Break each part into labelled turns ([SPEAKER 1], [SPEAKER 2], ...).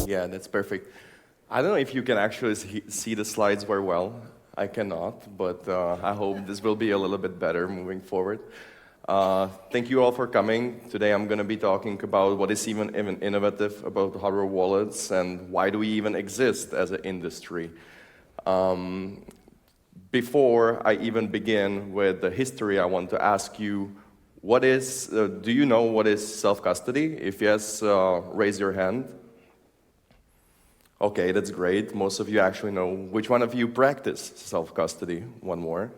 [SPEAKER 1] Yeah, that's perfect. I don't know if you can actually see the slides very well. I cannot, but I hope this will be a little bit better moving forward. Thank you all for coming. Today I'm going to be talking about what is even innovative about hardware wallets and why do we even exist as an industry. Before I even begin with the history, I want to ask you, do you know what is self-custody? If yes, raise your hand. Okay, that's great. Most of you actually know. Which one of you practice self-custody? One more.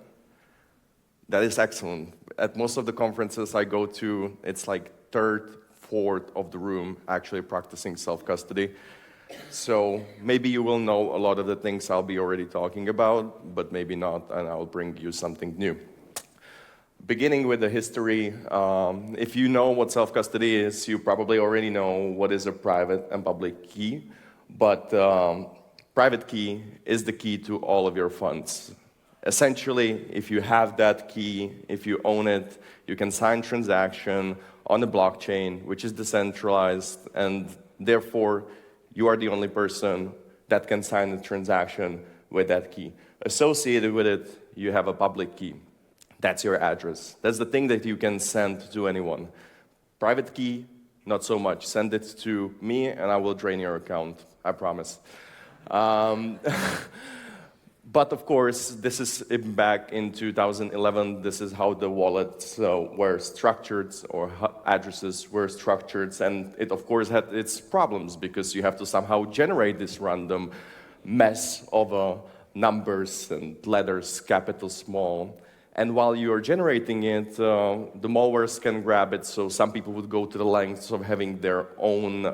[SPEAKER 1] That is excellent. At most of the conferences I go to, it's like third, fourth of the room actually practicing self-custody. So maybe you will know a lot of the things I'll be already talking about, but maybe not, and I'll bring you something new. Beginning with the history, if you know what self-custody is, you probably already know what is a private and public key. But private key is the key to all of your funds. Essentially, if you have that key, if you own it, you can sign transaction on the blockchain, which is decentralized, and therefore, you are the only person that can sign the transaction with that key. Associated with it, you have a public key. That's your address. That's the thing that you can send to anyone. Private key, not so much. Send it to me, and I will drain your account. I promise. But of course, this is back in 2011. This is how the wallets were structured, or addresses were structured. And it, of course, had its problems because you have to somehow generate this random mess of numbers and letters, capital, small. And while you are generating it, the malwares can grab it. So some people would go to the lengths of having their own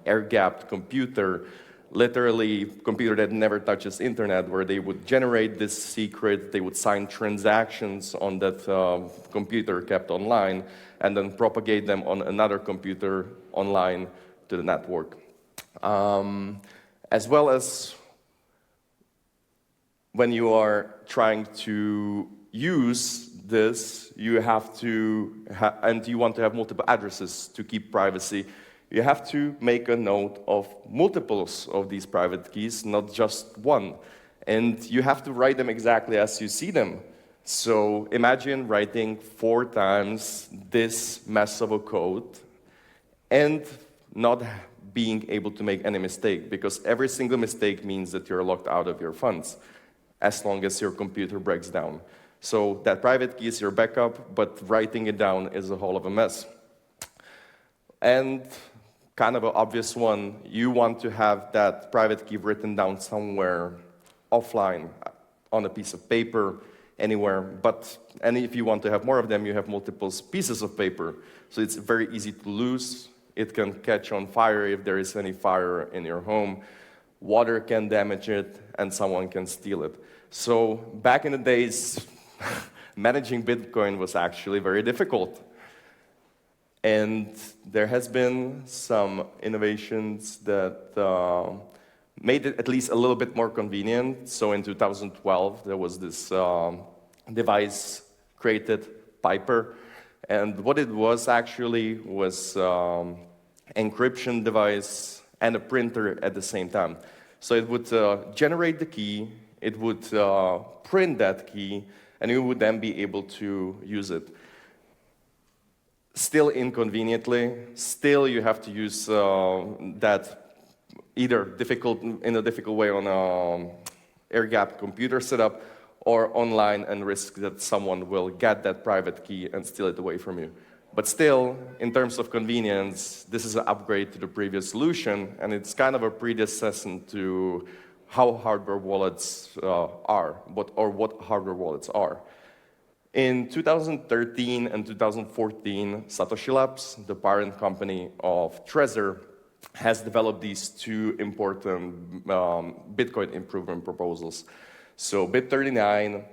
[SPEAKER 1] air-gapped computer, literally computer that never touches internet, where they would generate this secret, they would sign transactions on that computer kept online, and then propagate them on another computer online to the network. As well as when you are trying to use this, you have to, and you want to have multiple addresses to keep privacy, you have to make a note of multiples of these private keys, not just one. And you have to write them exactly as you see them. So imagine writing 4 times this mess of a code and not being able to make any mistake, because every single mistake means that you're locked out of your funds, as long as your computer breaks down. So that private key is your backup, but writing it down is a whole of a mess. And kind of an obvious one, you want to have that private key written down somewhere offline, on a piece of paper, anywhere. And if you want to have more of them, you have multiple pieces of paper. So it's very easy to lose. It can catch on fire if there is any fire in your home. Water can damage it, and someone can steal it. So back in the days, managing Bitcoin was actually very difficult. And there has been some innovations that made it at least a little bit more convenient. So in 2012, there was this device created, Piper. And what it was actually was encryption device and a printer at the same time. So it would generate the key, it would print that key, and you would then be able to use it. Still inconveniently, still you have to use that either in a difficult way on an air-gapped computer setup, or online and risk that someone will get that private key and steal it away from you. But still, in terms of convenience, this is an upgrade to the previous solution, and it's kind of a predecessor to how hardware wallets are, what hardware wallets are. In 2013 and 2014, Satoshi Labs, the parent company of Trezor, has developed these 2 important Bitcoin improvement proposals. So Bit39,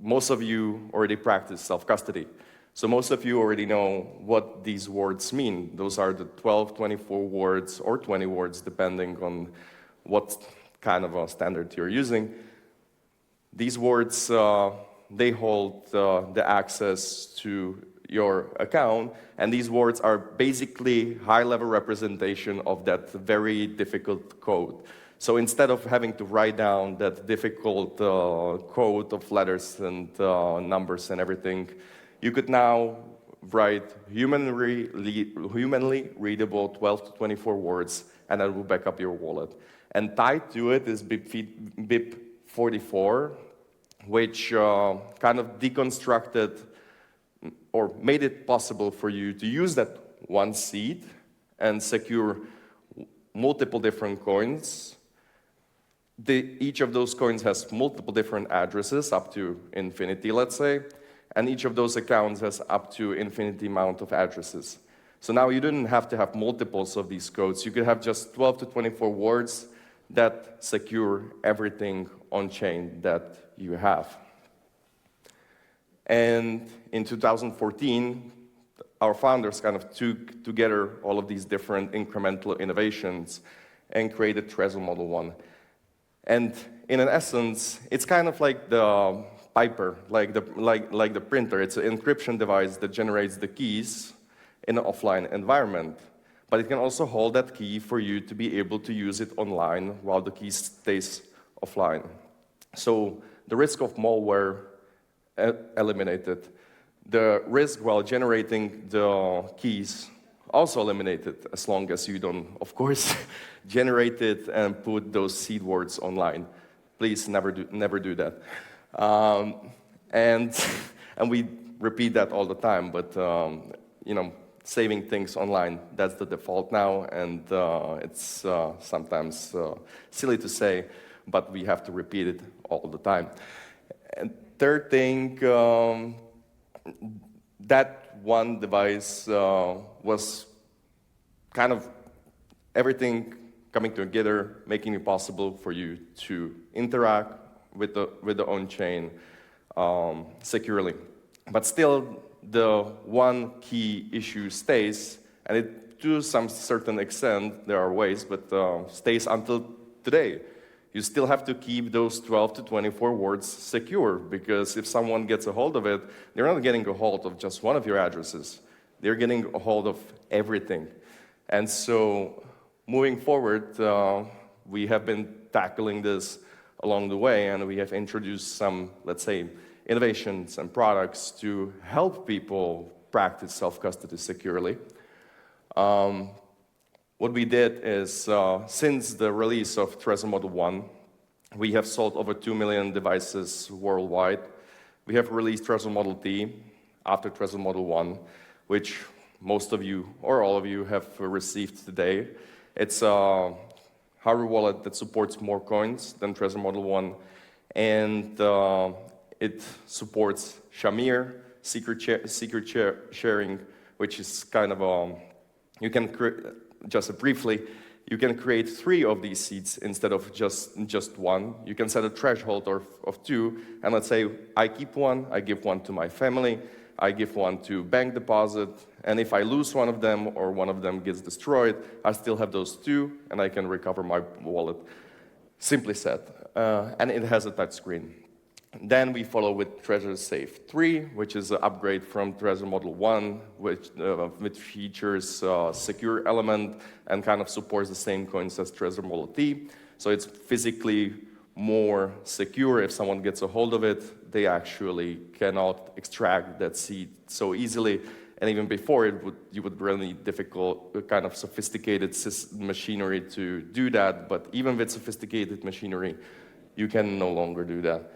[SPEAKER 1] most of you already practice self-custody. So most of you already know what these words mean. Those are the 12, 24 words, or 20 words, depending on what kind of a standard you're using. These words, they hold the access to your account, and these words are basically high-level representation of that very difficult code. So instead of having to write down that difficult code of letters and numbers and everything, you could now write humanly readable 12 to 24 words, and that will back up your wallet. And tied to it is BIP44, which kind of deconstructed or made it possible for you to use that one seed and secure multiple different coins. Each of those coins has multiple different addresses, up to infinity, let's say, and each of those accounts has up to infinity amount of addresses. So now you didn't have to have multiples of these codes. You could have just 12 to 24 words that secure everything on-chain that you have. And in 2014, our founders kind of took together all of these different incremental innovations and created Trezor Model 1. And in essence, it's kind of like the Piper, like the printer. It's an encryption device that generates the keys in an offline environment. But it can also hold that key for you to be able to use it online while the key stays offline. So the risk of malware eliminated. The risk while generating the keys also eliminated, as long as you don't, of course, generate it and put those seed words online. Please never do that. And we repeat that all the time, but you know, saving things online, that's the default now, and it's sometimes silly to say, but we have to repeat it all the time. And third thing, that one device was kind of everything coming together, making it possible for you to interact with the on-chain securely. But still, the one key issue stays, and it, to some certain extent, there are ways, but stays until today. You still have to keep those 12 to 24 words secure, because if someone gets a hold of it, they're not getting a hold of just one of your addresses. They're getting a hold of everything. And so, moving forward, we have been tackling this along the way, and we have introduced some, let's say, innovations and products to help people practice self-custody securely. What we did is, since the release of Trezor Model 1, we have sold over 2 million devices worldwide. We have released Trezor Model T after Trezor Model 1, which most of you, or all of you, have received today. It's a hardware wallet that supports more coins than Trezor Model 1, and it supports Shamir, secret sharing, which is kind of you can just briefly, you can create 3 of these seeds instead of just one. You can set a threshold of 2, and let's say I keep one, I give one to my family, I give one to bank deposit, and if I lose one of them or one of them gets destroyed, I still have those 2, and I can recover my wallet. Simply said, and it has a touch screen. Then we follow with Trezor Safe 3, which is an upgrade from Trezor Model 1, which features secure element and kind of supports the same coins as Trezor Model T. So it's physically more secure. If someone gets a hold of it, they actually cannot extract that seed so easily. And even before, you would really need difficult, kind of sophisticated machinery to do that. But even with sophisticated machinery, you can no longer do that.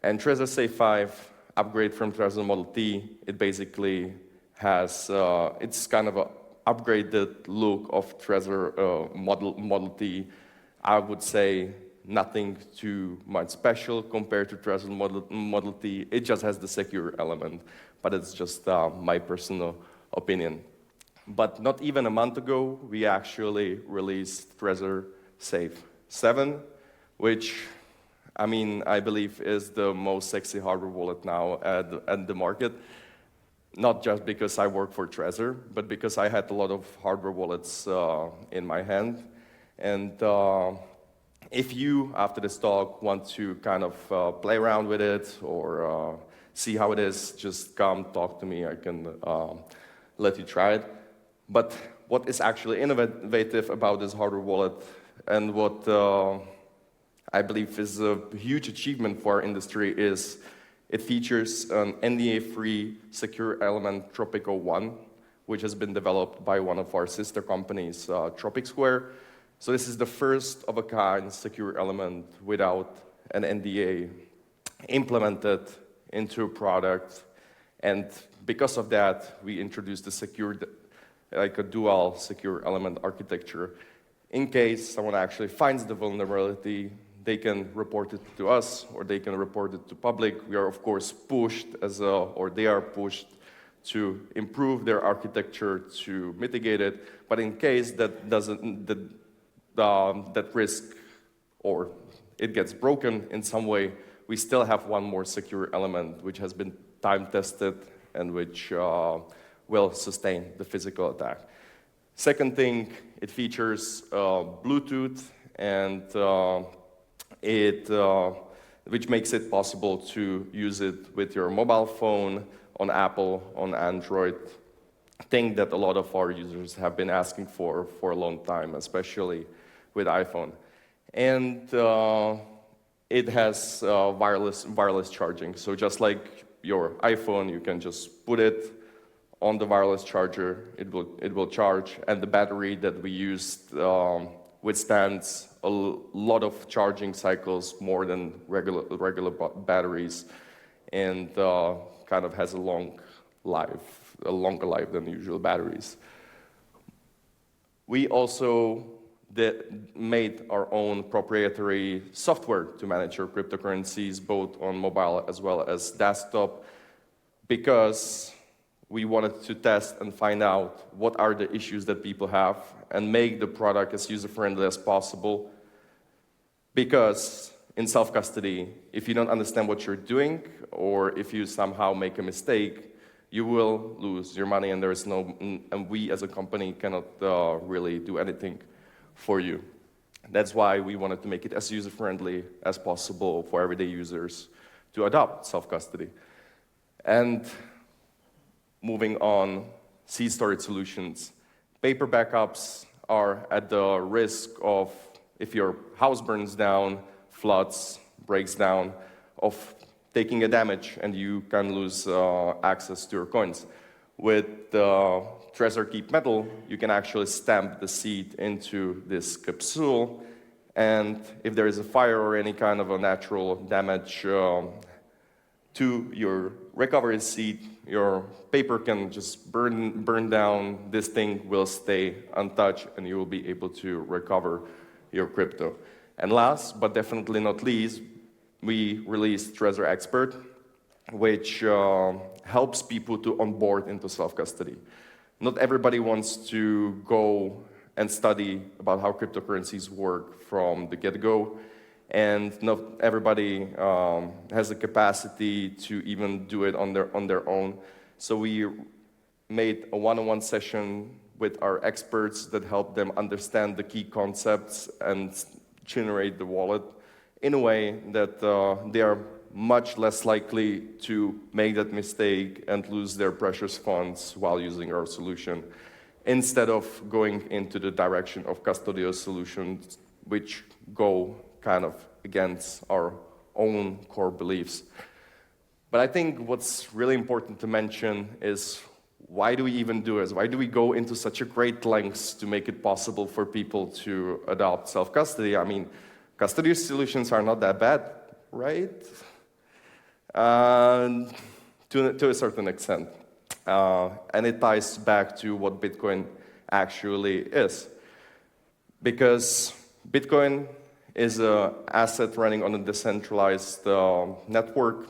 [SPEAKER 1] And Trezor Safe 5, upgrade from Trezor Model T, it basically has, it's kind of an upgraded look of Trezor Model T. I would say nothing too much special compared to Trezor Model T. It just has the secure element, but it's just my personal opinion. But not even a month ago, we actually released Trezor Safe 7, which I believe is the most sexy hardware wallet now at the market. Not just because I work for Trezor, but because I had a lot of hardware wallets in my hand. And if you, after this talk, want to kind of play around with it or see how it is, just come talk to me. I can let you try it. But what is actually innovative about this hardware wallet, and what I believe is a huge achievement for our industry, is it features an NDA-free secure element Tropico1, which has been developed by one of our sister companies, Tropic Square. So this is the first of a kind secure element without an NDA implemented into a product. And because of that, we introduced a secured, like a dual secure element architecture. In case someone actually finds the vulnerability, they can report it to us, or they can report it to public. We are, of course, pushed or they are pushed to improve their architecture to mitigate it. But in case that that risk, or it gets broken in some way, we still have one more secure element which has been time-tested and which will sustain the physical attack. Second thing, it features Bluetooth, and which makes it possible to use it with your mobile phone, on Apple, on Android, thing that a lot of our users have been asking for a long time, especially with iPhone. And it has wireless charging. So just like your iPhone, you can just put it on the wireless charger, it will charge, and the battery that we used withstands a lot of charging cycles, more than regular batteries, and kind of has a longer life than usual batteries. We also made our own proprietary software to manage your cryptocurrencies, both on mobile as well as desktop, because we wanted to test and find out what are the issues that people have and make the product as user-friendly as possible. Because in self-custody, if you don't understand what you're doing, or if you somehow make a mistake, you will lose your money, and and we as a company cannot really do anything for you. That's why we wanted to make it as user-friendly as possible for everyday users to adopt self-custody. And moving on, seed storage solutions. Paper backups are at the risk of, if your house burns down, floods, breaks down, of taking a damage, and you can lose access to your coins. With the Trezor Keep Metal, you can actually stamp the seed into this capsule, and if there is a fire or any kind of a natural damage to your recovery seed, your paper can just burn down. This thing will stay untouched, and you will be able to recover your crypto. And last, but definitely not least, we released Trezor Expert, which helps people to onboard into self-custody. Not everybody wants to go and study about how cryptocurrencies work from the get-go, and not everybody has the capacity to even do it on their own. So we made a one-on-one session with our experts that help them understand the key concepts and generate the wallet in a way that they are much less likely to make that mistake and lose their precious funds while using our solution, instead of going into the direction of custodial solutions, which go kind of against our own core beliefs. But I think what's really important to mention is, why do we even do this? Why do we go into such a great lengths to make it possible for people to adopt self-custody? I mean, custodial solutions are not that bad, right? To a certain extent. And it ties back to what Bitcoin actually is. Because Bitcoin is an asset running on a decentralized network.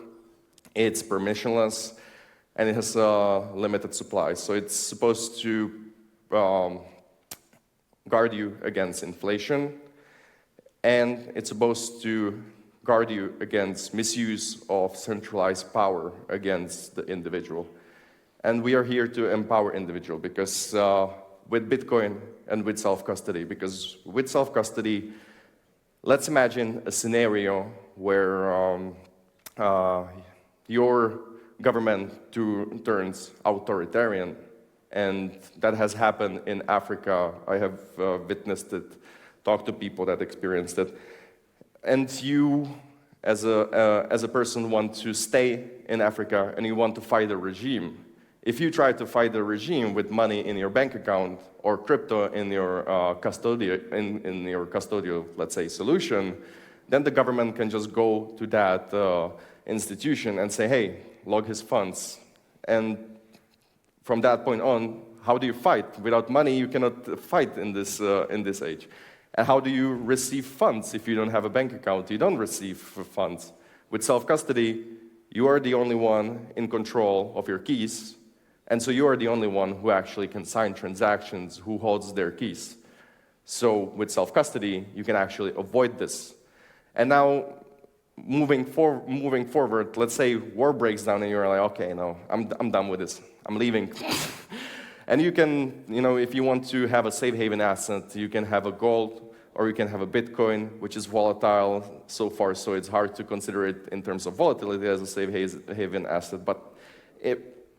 [SPEAKER 1] It's permissionless, and it has a limited supply. So it's supposed to guard you against inflation, and it's supposed to guard you against misuse of centralized power against the individual. And we are here to empower individual, because with Bitcoin and with self-custody, because with self-custody, let's imagine a scenario where your government turns authoritarian. And that has happened in Africa. I have witnessed it, talked to people that experienced it. And you, as a person, want to stay in Africa and you want to fight the regime. If you try to fight the regime with money in your bank account or crypto in your custodial, let's say, solution, then the government can just go to that institution and say, hey, log his funds. And from that point on, how do you fight? Without money, you cannot fight in this age. And how do you receive funds if you don't have a bank account? You don't receive funds. With self-custody, you are the only one in control of your keys, and so you are the only one who actually can sign transactions, who holds their keys. So with self-custody, you can actually avoid this. And now, moving forward, let's say war breaks down and you're like, okay, no, I'm done with this. I'm leaving. And you can, if you want to have a safe haven asset, you can have a gold or you can have a Bitcoin, which is volatile so far, so it's hard to consider it in terms of volatility as a safe haven asset. But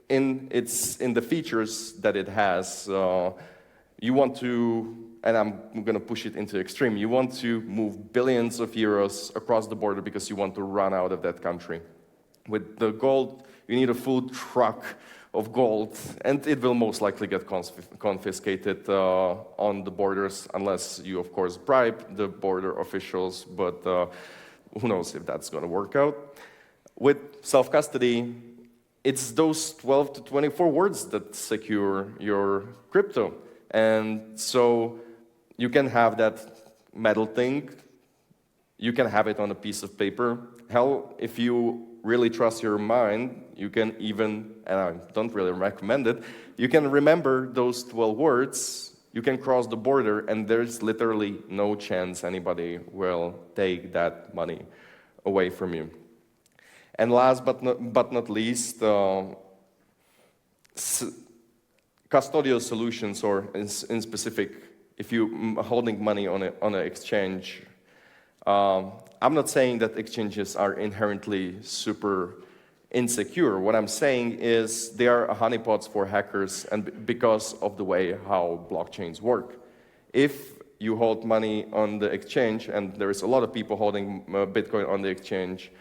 [SPEAKER 1] in the features that it has, you want to, and I'm going to push it into extreme, you want to move billions of euros across the border because you want to run out of that country. With the gold, you need a full truck of gold, and it will most likely get confiscated on the borders, unless you, of course, bribe the border officials, but who knows if that's going to work out. With self-custody, it's those 12 to 24 words that secure your crypto. And so you can have that metal thing, you can have it on a piece of paper. Hell, if you really trust your mind, you can even, and I don't really recommend it, you can remember those 12 words, you can cross the border, and there's literally no chance anybody will take that money away from you. And last but not least, custodial solutions, or in specific, if you're holding money on an exchange, I'm not saying that exchanges are inherently super insecure. What I'm saying is they are honeypots for hackers, and because of the way how blockchains work. If you hold money on the exchange, and there is a lot of people holding Bitcoin on the exchange,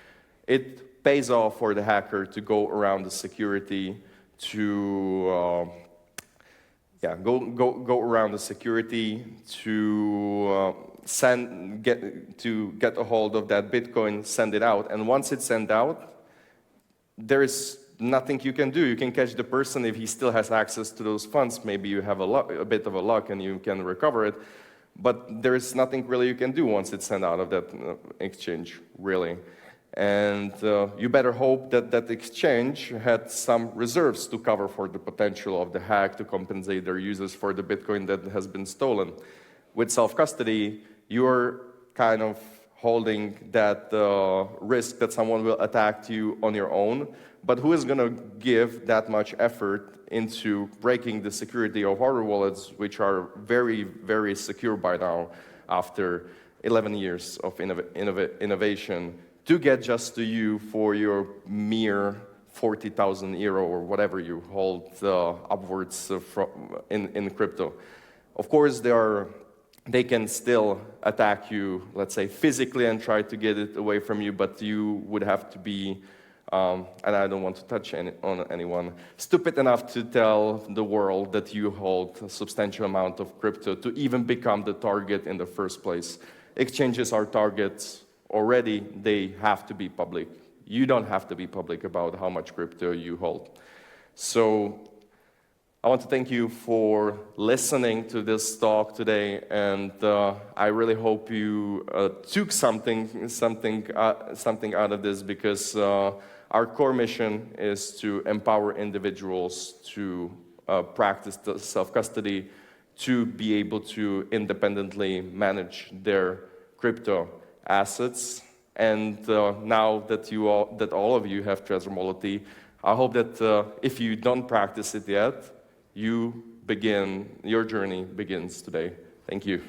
[SPEAKER 1] it pays off for the hacker to go around the security, to go around the security, to get a hold of that Bitcoin, send it out, and once it's sent out, there is nothing you can do. You can catch the person if he still has access to those funds. Maybe you have a bit of a luck and you can recover it, but there is nothing really you can do once it's sent out of that exchange, really. And you better hope that that exchange had some reserves to cover for the potential of the hack, to compensate their users for the Bitcoin that has been stolen. With self-custody, you're kind of holding that risk that someone will attack you on your own, but who is going to give that much effort into breaking the security of hardware wallets, which are very, very secure by now after 11 years of innovation, to get just to you for your mere 40,000 euro or whatever you hold upwards in crypto. Of course, they can still attack you, let's say, physically and try to get it away from you, but you would have to be, and I don't want to touch on anyone, stupid enough to tell the world that you hold a substantial amount of crypto to even become the target in the first place. Exchanges are targets already, they have to be public. You don't have to be public about how much crypto you hold. So I want to thank you for listening to this talk today, and I really hope you took something out of this, because our core mission is to empower individuals to practice self-custody, to be able to independently manage their crypto assets. And now that all of you have Trezor Mobility, I hope that if you don't practice it yet, your journey begins today. Thank you.